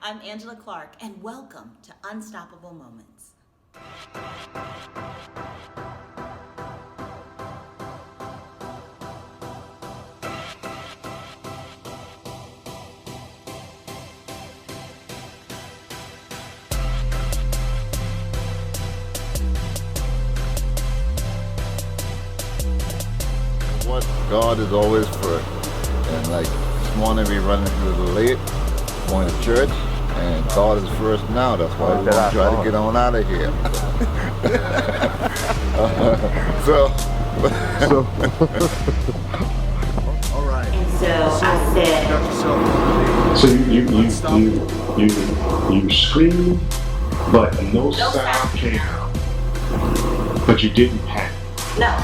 I'm Angela Clark, and welcome to Unstoppable Moments. What God is always first. And like this morning we running a little late, going to church, and God is first now. That's why we're going to try to get on out of here. All right. And so I said, So you screamed, but no sound came out. But you didn't panic. no.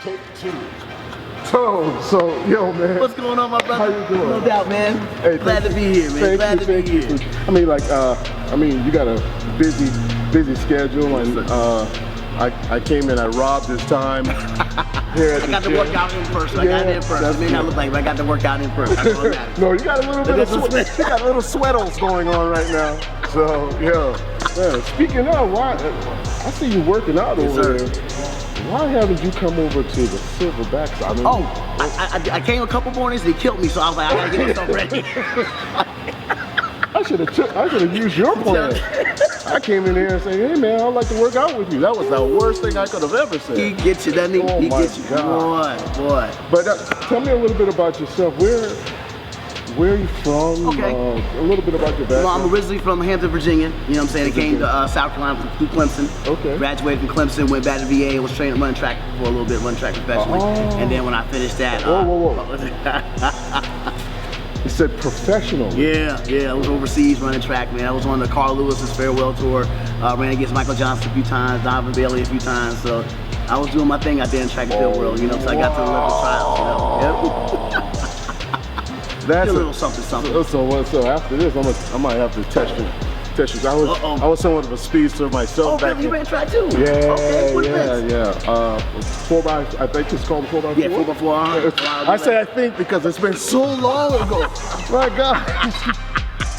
Take two. So, yo, man. What's going on, my brother? How you doing? No doubt, man. Hey, Glad to be here, man. Glad to be here. I mean, like, you got a busy schedule, and I came in at Rob this time here at I got the to gym. work out in person. I got it in person. It may not look like it, but I got to work out in person. That's all that matters. No, you got a little bit of sweat. You got a little sweatles going on right now. So, yeah. Speaking of, why? I see you working out over there. Why haven't you come over to the Silverback side? I came a couple mornings, they killed me, so I was like, I gotta get myself ready. I should have used your plan. I came in here and said, hey man, I'd like to work out with you. That was the worst thing I could have ever said. He gets you, doesn't he? Oh He my gets you. God. Boy. But tell me a little bit about yourself. Where are you from? Okay. A little bit about your background. Well, I'm originally from Hampton, Virginia. You know what I'm saying? I came to South Carolina through Clemson. Okay. Graduated from Clemson, went back to VA, was trained running track for a little bit, run track professionally. And then when I finished that, Whoa. You said professional. Yeah, I was overseas running track, man. I was on the Carl Lewis's farewell tour, ran against Michael Johnson a few times, Donovan Bailey a few times, so I was doing my thing out there in track and field world, you know, so I got to the Olympic trials, you know. Yep. That's a little something. So after this, I might have to test you. I was somewhat of a speedster myself back really? You ran track too? Yeah, Okay, what events? I think it's called 4x4. Yeah, 4x4. I say I think because it's been so long ago. My God.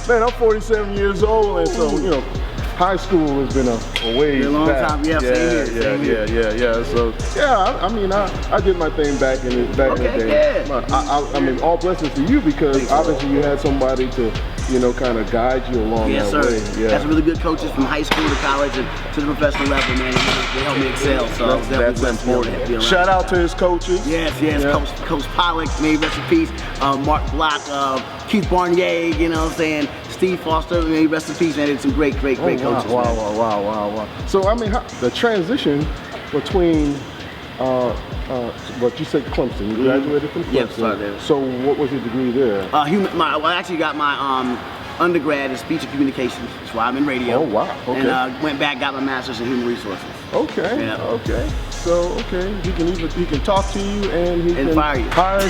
Man, I'm 47 years old, and so, you know, high school has been a ways a long back. time, yeah, same here. So, I did my thing back in the day. Yeah. I mean, all blessings to you because obviously you had somebody to, you know, kind of guide you along that way. Yeah. Had some really good coaches from high school to college and to the professional level, man. They helped me excel, so I was definitely blessed to be around. Shout out to his coaches. Yes. Yeah. Coach Pollock, may he rest in peace. Mark Block, Keith Barnier, you know what I'm saying? Steve Foster, may he rest in peace, man. They did some great coaches. Wow. So, I mean, the transition between what you said, Clemson. You graduated from Clemson. Yes, sir. So, what was your degree there? I actually got my undergrad in speech and communications. That's why I'm in radio. Oh, wow. Okay. And went back, got my master's in human resources. Okay. Yeah. Okay. So, he can talk to you and he can fire you. Fire.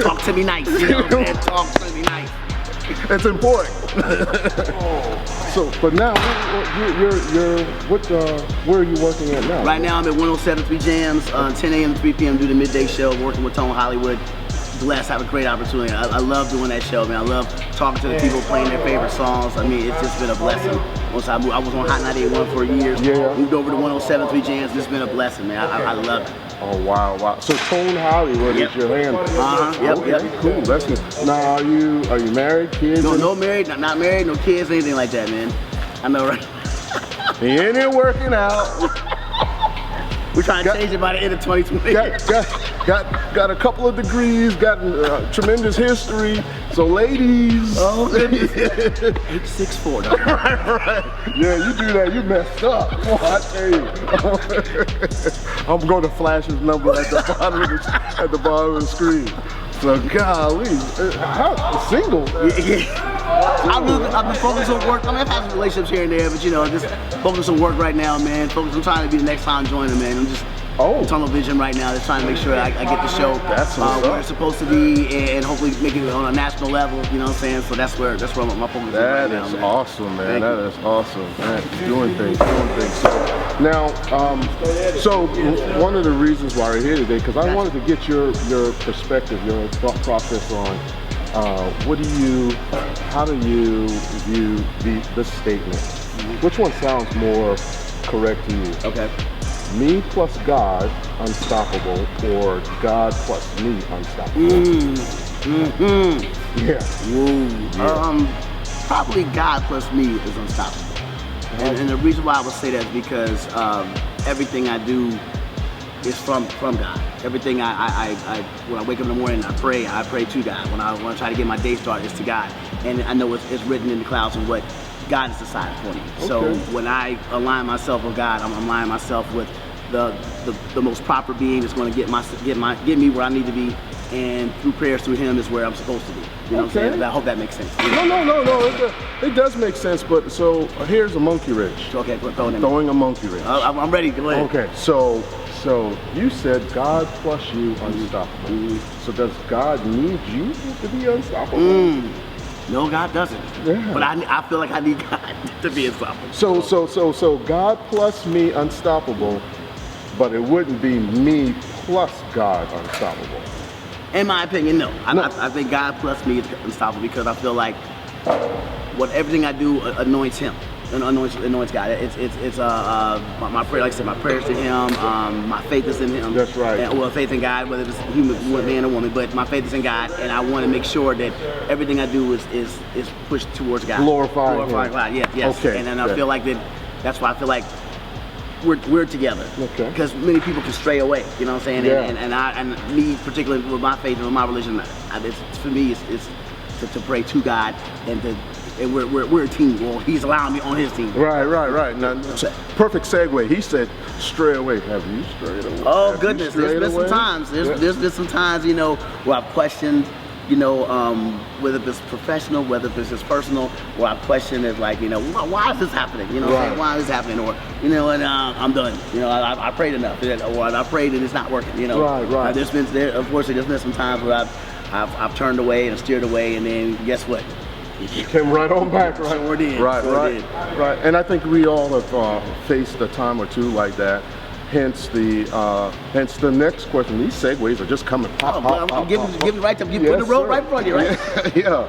Talk to me nice. You know what I'm saying? Talk to me nice. It's important. So, but now, where are you working at now? Right now, I'm at 107.3 Jams, 10 a.m. to 3 p.m. Do the midday show, working with Tone Hollywood. Blessed, have a great opportunity. I love doing that show, man. I love talking to the people, playing their favorite songs. I mean, it's just been a blessing. Once I moved, I was on Hot 98.1 for years. Yeah. Moved over to 107.3 Jams. It's been a blessing, man. I love it. Oh, wow. So Tone Hollywood is your handle. Yep. Cool. That's good. Now, are you married? Kids? No married, not married, no kids, anything like that, man. I know, right? He ain't here working out. We're trying to change it by the end of 2020. Got a couple of degrees, got tremendous history. So ladies. Oh, goodness. 6'4", though. Right. Yeah, you do that, you messed up. Boy, I tell you. I'm going to flash his number at the bottom of the screen. So golly, single. I've been focused on work. I mean, I've had some relationships here and there, but you know, just focus on work right now, man. I'm trying to be the next Tom Joyner, man. I'm just tunnel vision right now. They're trying to make sure I get the show That's what's where up. it's supposed to be, and hopefully make it on a national level. You know what I'm saying? So that's where my focus is right That now. is Man. awesome, man. Thank That you. is awesome. Man, doing things. So, now, so one of the reasons why we're here today, because I wanted to get your perspective, your thought process on how do you view this statement? Which one sounds more correct to you? Okay. Me plus God, unstoppable, or God plus me, unstoppable? Yeah. Probably God plus me is unstoppable. And the reason why I would say that is because everything I do is from God. Everything when I wake up in the morning, I pray to God. When I try to get my day started, it's to God. And I know it's written in the clouds of what God has decided for me. Okay. So when I align myself with God, I'm aligning myself with the most proper being that's going to get me where I need to be. And through prayers through Him is where I'm supposed to be. You know what I'm saying? I hope that makes sense. No. It does make sense, but so here's a monkey wrench. Okay, Throwing a monkey wrench. I'm ready. Go ahead. Okay, so you said God plus you unstoppable. So does God need you to be unstoppable? No, God doesn't. Yeah. But I feel like I need God to be unstoppable. So God plus me unstoppable, but it wouldn't be me plus God unstoppable. In my opinion, no. I think God plus me is unstoppable because I feel like everything I do anoints Him. Anoints God. It's my prayer, like I said, my prayers to Him. My faith is in Him. That's right. Well, faith in God, whether it's human, man or woman, but my faith is in God, and I want to make sure that everything I do is pushed towards God. Glorifying Him. God. Yes. Okay. And then I feel like that's why I feel like we're together. Okay. Because many people can stray away. You know what I'm saying? Yeah. And me, particularly with my faith and with my religion, for me, it's to pray to God and we're a team. Well, He's allowing me on His team. Right. Now, perfect segue. He said, "Stray away." Have you strayed away? Oh goodness, there's been some times. There's been some times, where I've questioned, whether it's professional, whether it's just personal, where I've questioned it, like, why is this happening? You know, Right. why is this happening? Or, and I'm done. I prayed enough, or I prayed and it's not working. Right. Unfortunately, there's been some times where I've turned away and steered away, and then guess what? Came right on back, right? Sure did. Right. And I think we all have faced a time or two like that. Hence the next question. These segues are just coming pop. I'm giving right to you. Put the road right in front of you, right? Yeah.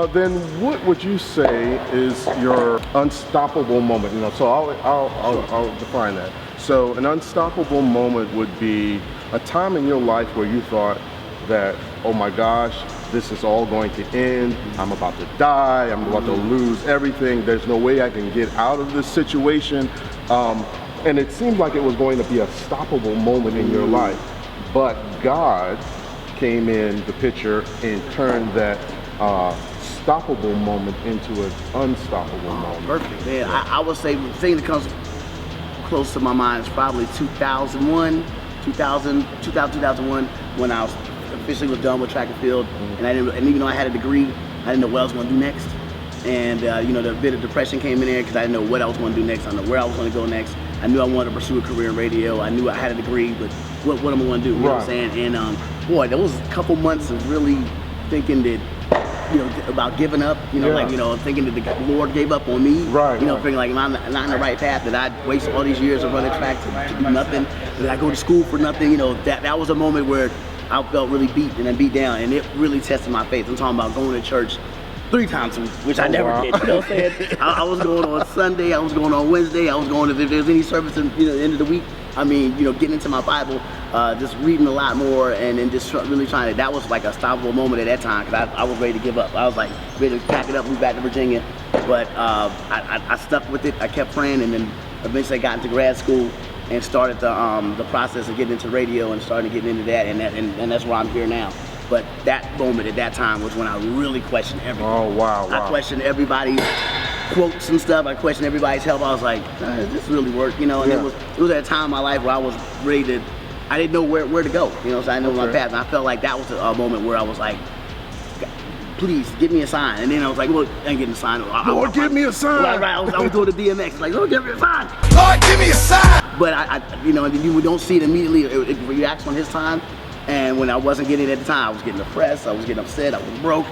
Then what would you say is your unstoppable moment? So I'll define that. So an unstoppable moment would be a time in your life where you thought that, oh my gosh, this is all going to end. I'm about to die. I'm about to lose everything. There's no way I can get out of this situation. And it seemed like it was going to be a stoppable moment in your life. But God came in the picture and turned that stoppable moment into an unstoppable moment. Perfect, man. I would say the thing that comes close to my mind is probably 2001, when I was officially done with track and field, and even though I had a degree, I didn't know what I was going to do next. And the bit of depression came in there because I didn't know what I was going to do next. I didn't know where I was going to go next. I knew I wanted to pursue a career in radio. I knew I had a degree, but what am I going to do? You know what I'm saying? And boy, there was a couple months of really thinking that, about giving up. Thinking that the Lord gave up on me. Right. Thinking like I'm not in the right path. That I'd waste all these years of running track to do nothing. That I go to school for nothing. That was a moment where I felt really beat down, and it really tested my faith. I'm talking about going to church 3 times a week, which I never did. You know what I'm saying? I was going on Sunday, I was going on Wednesday, I was going if there's any service in the end of the week. I mean, getting into my Bible, just reading a lot more, and then just really trying to. That was like a stoppable moment at that time because I was ready to give up. I was like ready to pack it up, move back to Virginia, but I stuck with it. I kept praying, and then eventually I got into grad school and started the process of getting into radio and starting to get into that, and that's why I'm here now. But that moment at that time was when I really questioned everything. Oh, wow. I questioned everybody's quotes and stuff. I questioned everybody's help. I was like, does this really work? And it was at a time in my life where I was ready to, I didn't know where to go. So I knew my path. And I felt like that was a moment where I was like, please give me a sign. And then I was like, well, I ain't getting a sign. Lord, give me a sign. Right. I was doing the DMX. Like, Lord, give me a sign. Lord, give me a sign. But you know, you don't see it immediately. It reacts on his time. And when I wasn't getting it at the time, I was getting depressed, I was getting upset, I was broke,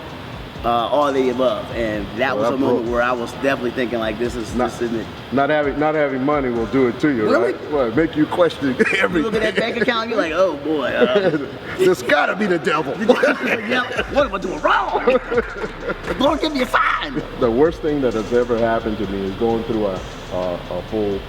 all of the above. And that was a moment where I was definitely thinking like, this isn't it. Not having money will do it to you, Really? right? Well, make you question everything. You look at that bank account, you're like, oh boy. This gotta be the devil. What am I doing wrong? Lord, give me a sign. The worst thing that has ever happened to me is going through a full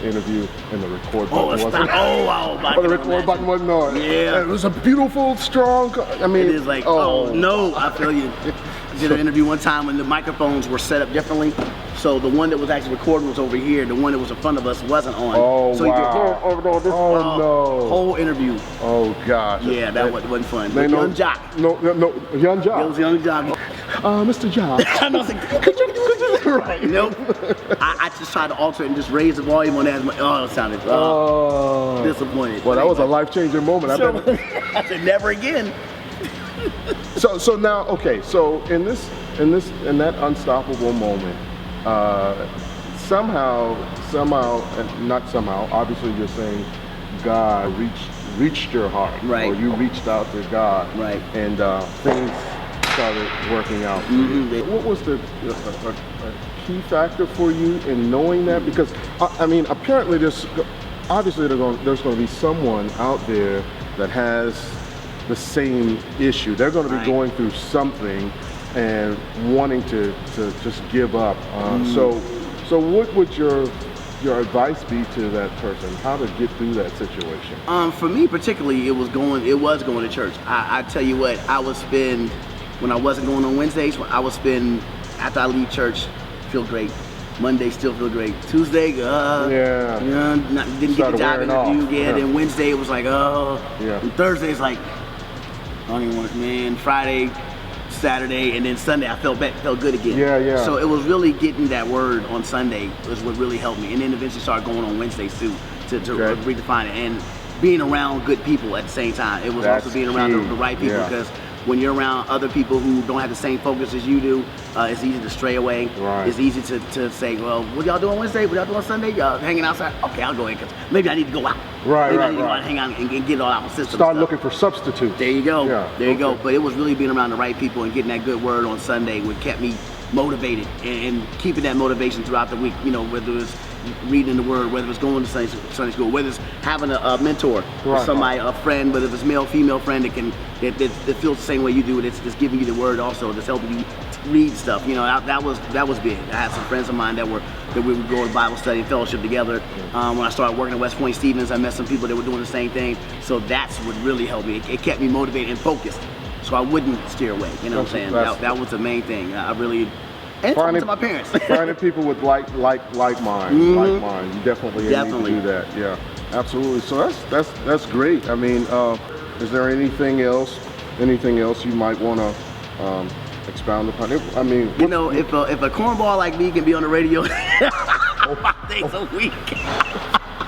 interview and the record button wasn't the record button wasn't on. Yeah. It was a beautiful, strong, I mean. It is like, oh no, I feel you. I did an interview one time when the microphones were set up differently. So the one that was actually recording was over here. The one that was in front of us wasn't on. Oh, so wow. No. Whole interview. Oh, gosh. Yeah, that wasn't fun. Young Jock. No, Young Jock. It was Young Jock. Mr. Jock. I was like, could you right. Nope. I just tried to alter it and just raise the volume on that. Oh, it sounded disappointed. Well, that was a life-changing moment. I said, never again. So now, okay. So in that unstoppable moment, somehow, and not somehow. Obviously, you're saying God reached your heart, right? Or you reached out to God, right? And things started working out. Mm-hmm. What was the key factor for you in knowing that? Because I mean, apparently there's going to be someone out there that has the same issue. They're going to be going through something and wanting to just give up. So what would your advice be to that person? How to get through that situation? For me particularly, it was going to church. I tell you what, when I wasn't going on Wednesdays, I would spend after I leave church, feel great. Monday still feel great. Tuesday, didn't get the job interview. Then Wednesday it was like, And Thursday it's like, I don't even want it, man. Friday, Saturday, and then Sunday I felt good again. So it was really getting that word on Sunday was what really helped me, and then eventually started going on Wednesdays too to redefine it, and being around good people at the same time. It was also being around the right people, because when you're around other people who don't have the same focus as you do, it's easy to stray away. It's easy to say, well, what y'all doing Wednesday? What y'all doing Sunday? Y'all hanging outside? Okay, I'll go in because maybe I need to go out. Maybe I need to go out and hang out and get it all out my system. Start looking for substitutes. There you go. There you go. But it was really being around the right people and getting that good word on Sunday what kept me motivated and keeping that motivation throughout the week. You know, whether it was reading the word, whether it's going to Sunday school, whether it's having a mentor, somebody, a friend, whether it's male, female friend that feels the same way you do, that's giving you the word also, that's helping you read stuff. You know, that was big. I had some friends of mine that we would go to Bible study and fellowship together. When I started working at West Point Stevens, I met some people that were doing the same thing. So that's what really helped me. It kept me motivated and focused, so I wouldn't steer away. You know what I'm saying? That was the main thing. I really. And talking to my parents. Finding people with like mind. You definitely need to do that. Yeah, absolutely. So that's great. I mean, is there anything else you might want to expound upon? I mean, you know, if a cornball like me can be on the radio 5 days a week.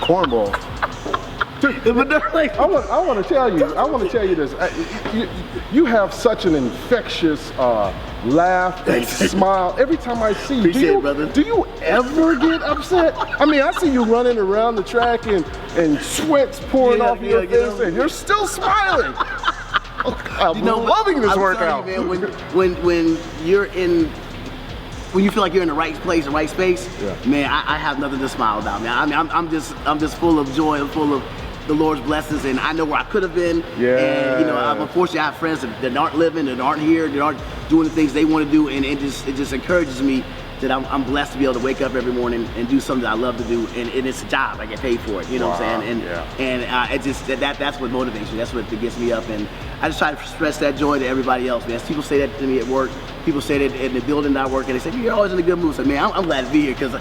Cornball. I want to tell you this. You have such an infectious laugh and smile every time I see you. Do you ever get upset? I mean, I see you running around the track and sweat's pouring off your face, and you're still smiling. I'm loving this workout. You, man, when you're in. When you feel like you're in the right place, the right space, man, I have nothing to smile about, man. I mean, I'm just full of joy and full of the Lord's blessings, and I know where I could have been. And you know, unfortunately, I have friends that aren't living, that aren't here, that aren't doing the things they want to do, and it just encourages me that I'm blessed to be able to wake up every morning and do something that I love to do, and it's a job. I get paid for it. You know what I'm saying? And it just that's what motivates me. That's what gets me up, and I just try to express that joy to everybody else, man. People say that to me at work. People say that in the building that I work in. They say, you're always in a good mood. So, man, I'm glad to be here because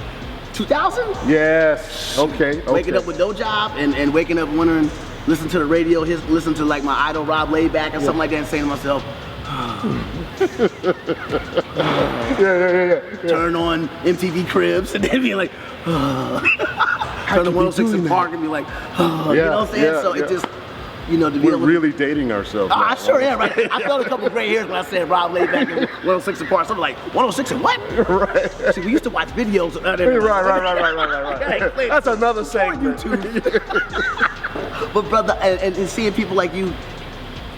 2000? Yes. Okay. Waking up with no job and waking up wondering, listening to the radio, listening to like my idol Rob Layback or something like that, and saying to myself, turn on MTV Cribs and then be like, turn on 106 in Park and be like, you know what I'm saying? So it just, you know, to be We're able really dating ourselves. Oh, now. I sure am, right? I felt a couple gray hairs when I said Rob laid back in 106 and Park. So I'm like, 106 and what? Right. See, we used to watch videos. Right. That's another segment. But brother, and seeing people like you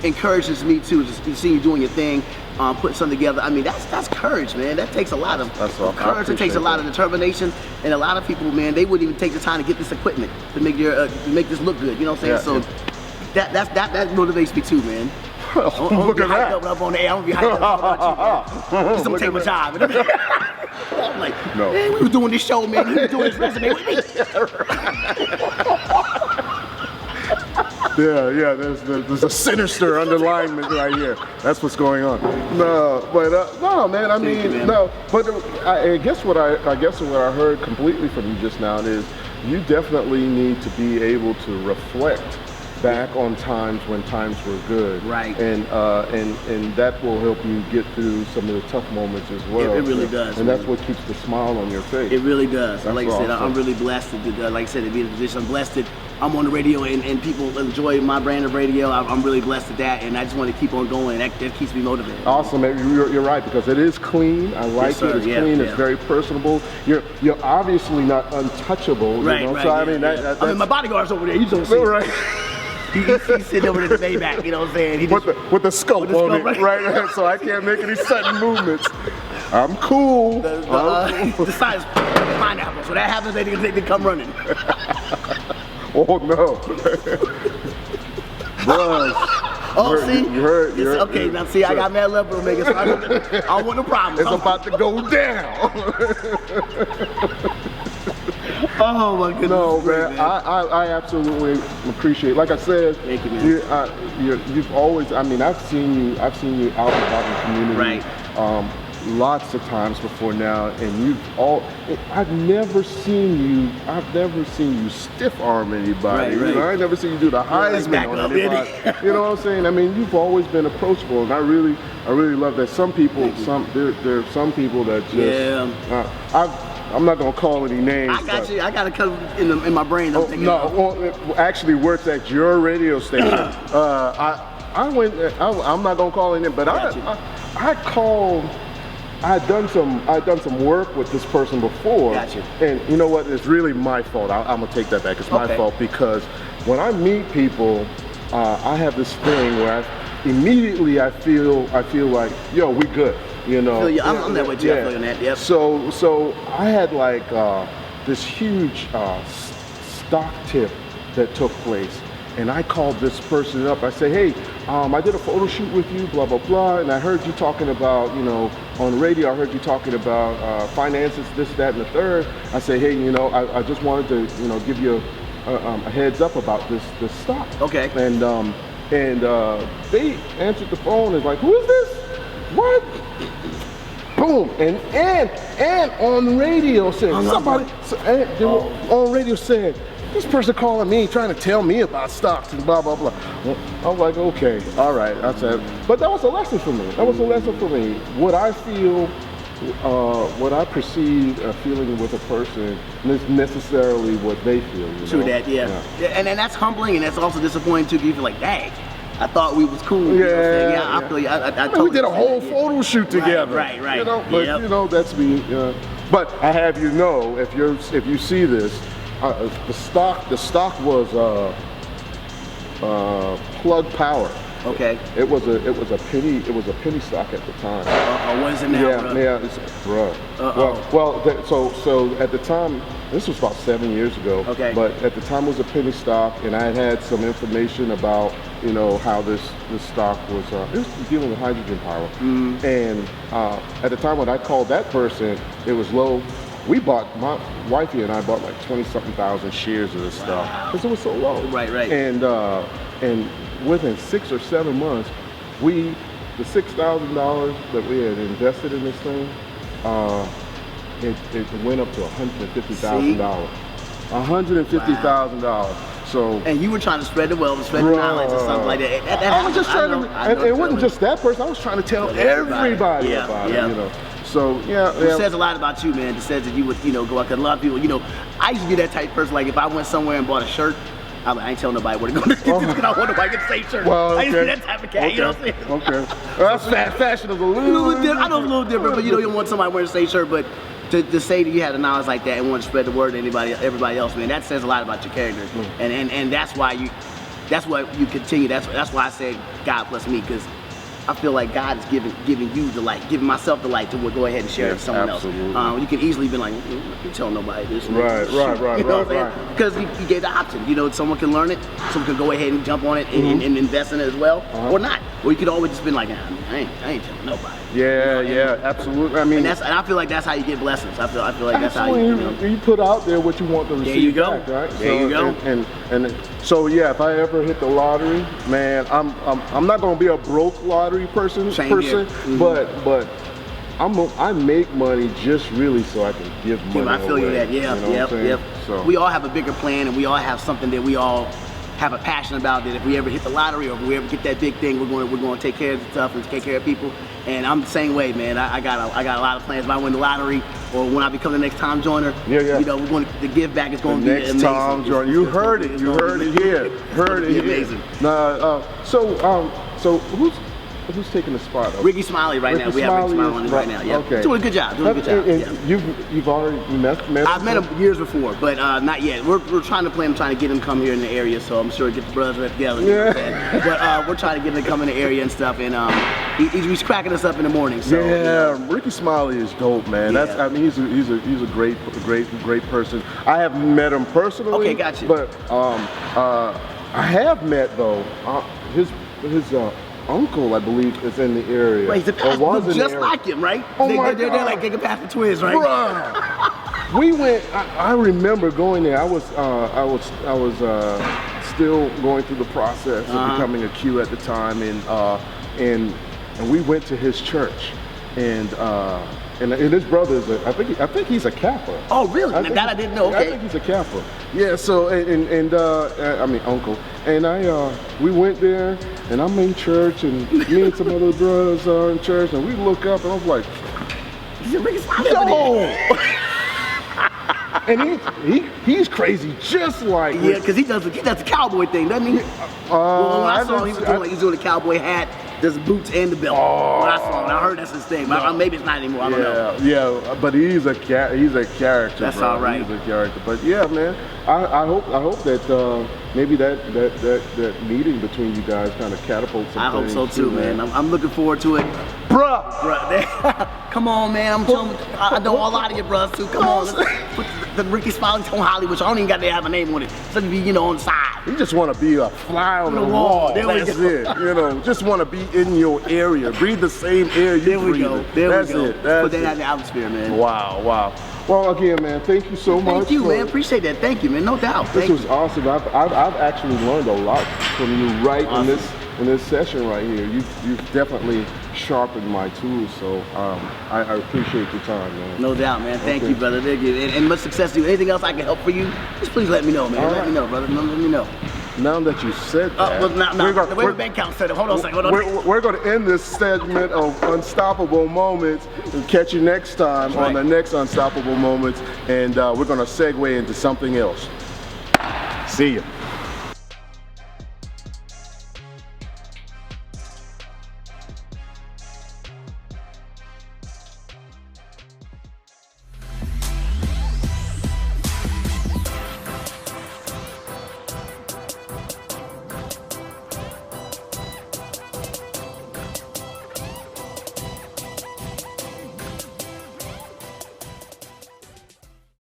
encourages me too. Just seeing you doing your thing, putting something together. I mean, that's courage, man. That takes a lot of courage. It takes a lot of determination, and a lot of people, man, they wouldn't even take the time to get this equipment to make your make this look good. You know what I'm saying? Yeah, so that motivates me too, man. Look at that. Up on the air. I'm gonna be hyped up about you, man. Just don't take my time. I'm like, no. Man, we was doing this show, man. He was doing this resume with me. Yeah, there's a sinister underlinement right here. That's what's going on. No, but no, man. I mean, no. But I guess what I heard completely from you just now is you definitely need to be able to reflect back on times when times were good, right? And that will help you get through some of the tough moments as well. It really does, and that's what keeps the smile on your face. It really does. That's like I said, awesome. I'm really blessed to, like I said, to be in a position. I'm blessed that I'm on the radio and people enjoy my brand of radio. I'm really blessed at that, and I just want to keep on going. That keeps me motivated. Awesome, man. You're right, because it is clean. I like Yes, sir. it. It's Yeah, clean. yeah. It's very personable. You're obviously not untouchable. Right, you know? right. So Yeah, I mean, yeah. I mean, my bodyguard's over there. You don't see. right. He's sitting over the Maybach. You know what I'm saying? He with the scope on it, right? So I can't make any sudden movements. I'm cool. The size of pineapple. So that happens, they come running. Oh no. Buzz. Oh, see? You heard. Okay, now see, I got mad love for Omega, so I don't want no problems. It's about to go down. Oh my goodness. No, great, man. I absolutely appreciate. Like I said, thank you, man. You've always. I mean, I've seen you out and about in the community. Right. Lots of times before now, and I've never seen you stiff arm anybody. Right. You know, I've never seen you do the Heisman on anybody. You know what I'm saying? I mean, you've always been approachable, and I really love that. Some people, there are some people that just. I'm not gonna call any names. I got you. I got to come in my brain. I'm thinking it actually works at your radio station. I'm not gonna call any, but I'd done some work with this person before. Gotcha. And you know what? It's really my fault. I'm gonna take that back. It's my fault, because when I meet people, I have this thing where I feel like, yo, we good. You know, I'm that way too. I feel you on that. Yep. So I had like this huge stock tip that took place, and I called this person up. I said, hey, I did a photo shoot with you, blah blah blah, and I heard you talking about, you know, on the radio. I heard you talking about finances, this, that, and the third. I said, hey, you know, I just wanted to, you know, give you a heads up about this stock. Okay. And they answered the phone and like, who is this? What? Boom, and on radio said on radio said, this person calling me trying to tell me about stocks and blah blah blah. I was like, okay, all right. I said, but that was a lesson for me. What I feel, what I perceive feeling with a person is necessarily what they feel. True that, yeah. And that's humbling, and that's also disappointing too. You feel like, dang, I thought we was cool. You know what I'm saying? I feel you. I totally we did a whole photo shoot together. Right. You know, but you know, that's me. But I have you know, if you see this, the stock was Plug Power. Okay. It was a penny stock at the time. What is it now, bro? Well, so at the time, this was about 7 years ago. Okay. But at the time it was a penny stock, and I had some information about, you know, how this stock was. It was dealing with hydrogen power. Mm. And at the time when I called that person, it was low. My wifey and I bought like 20-something thousand shares of this stuff because it was so low. Right. And within 6 or 7 months, the $6,000 that we had invested in this thing, it went up to $150,000. $150,000. So. And you were trying to spread the wealth, spread the knowledge, or something like that. I was just trying to, and it wasn't just that person. I was trying to tell everybody about it. You know. So It says a lot about you, man. It says that you would, you know, go out. Cause a lot of people, you know, I used to be that type of person. Like if I went somewhere and bought a shirt, I ain't telling nobody where to go to get this because I want nobody to get the same shirt. Well, I ain't okay. that type of cat, you know what I'm saying? Okay. Well, that's fashion is a little I know it's a little different, but you know, you don't want somebody wearing the same shirt, but to say that you have the knowledge like that and want to spread the word to everybody else, man, that says a lot about your character. And that's why you continue. That's why I said God plus me, because I feel like God is giving you the light, giving myself the light to go ahead and share it with someone absolutely. else. You can easily be like, you tell nobody this. Right. Because he gave the option. You know, someone can learn it, someone can go ahead and jump on it and invest in it as well, or not. Or you could always just be like, nah, I ain't telling nobody. Yeah, absolutely. I mean, and I feel like that's how you get blessings. I feel like that's how you put out there what you want to receive. There you go. Back, right? There you go. And so yeah, if I ever hit the lottery, man, I'm not gonna be a broke lottery person, but I make money just really so I can give money I feel away. you that. Yep. So we all have a bigger plan, and we all have something that we all have a passion about, that if we ever hit the lottery or if we ever get that big thing, we're going to take care of the stuff and take care of people. And I'm the same way, man. I got a lot of plans. If I win the lottery or when I become the next Tom Joyner, you know, the give back is going to be amazing. Next Tom Joyner, you heard it here. Heard it here. Amazing. So who's taking the spot? Ricky Smiley right now. We have Ricky Smiley on it right now. Yeah. Okay. Doing a good job. And you've already met him? I've met him years before, but not yet. We're trying to get him come here in the area, so I'm sure get the brothers together. You know what I'm saying? But we're trying to get him to come in the area and stuff, and he's cracking us up in the morning. So Ricky Smiley is dope, man. Yeah. I mean, he's a great person. I haven't met him personally. Okay, got you. But I have met though his uncle, I believe, is in the area. Right, he's a pastor, just like him, right? Oh my God. They're like they can pass the twins, right? Bruh. We went. I remember going there. I was still going through the process of becoming a Q at the time, and we went to his church, and his brother is I think he's a Kappa. Oh, really? That I didn't know. Okay. I think he's a Kappa. Yeah. So I mean uncle, and we went there, and I'm in church, and me and some other brothers are in church, and we look up, and I was like, yo. And he's crazy, just like because he does the cowboy thing, doesn't he? When I saw him, he's doing the cowboy hat, does boots and the belt. When I saw him, I heard that's his thing. But maybe it's not anymore. I don't know. Yeah, but he's a character. That's bro. all right. He's a character. But yeah, man, I hope that maybe that meeting between you guys kind of catapults some I hope things so too, man. I'm looking forward to it. Bruh. Come on, man. I'm telling you, I know a lot of your brothers too. Come on, let's put the Ricky Smiley on Hollywood. So I don't even got to have a name on it. It's to be, on the side. You just want to be a fly on the wall. That's it. Just want to be in your area. Breathe the same air you breathe. That's it. Put that out in the atmosphere, man. Wow. Well, again, man, thank you so much. Thank you, man. Appreciate that. Thank you, man. No doubt. This was awesome. I've actually learned a lot from you in this session right here. You've definitely sharpened my tools, so I appreciate your time, man. No doubt, man. Thank you, brother. Thank you. And much success to you. Anything else I can help for you, just please let me know, man. Let me know, brother. Let me know. Now that you said that, the way the bank account said it. Hold on a second. We're going to end this segment of Unstoppable Moments and catch you next time on the next Unstoppable Moments, and we're going to segue into something else. See ya.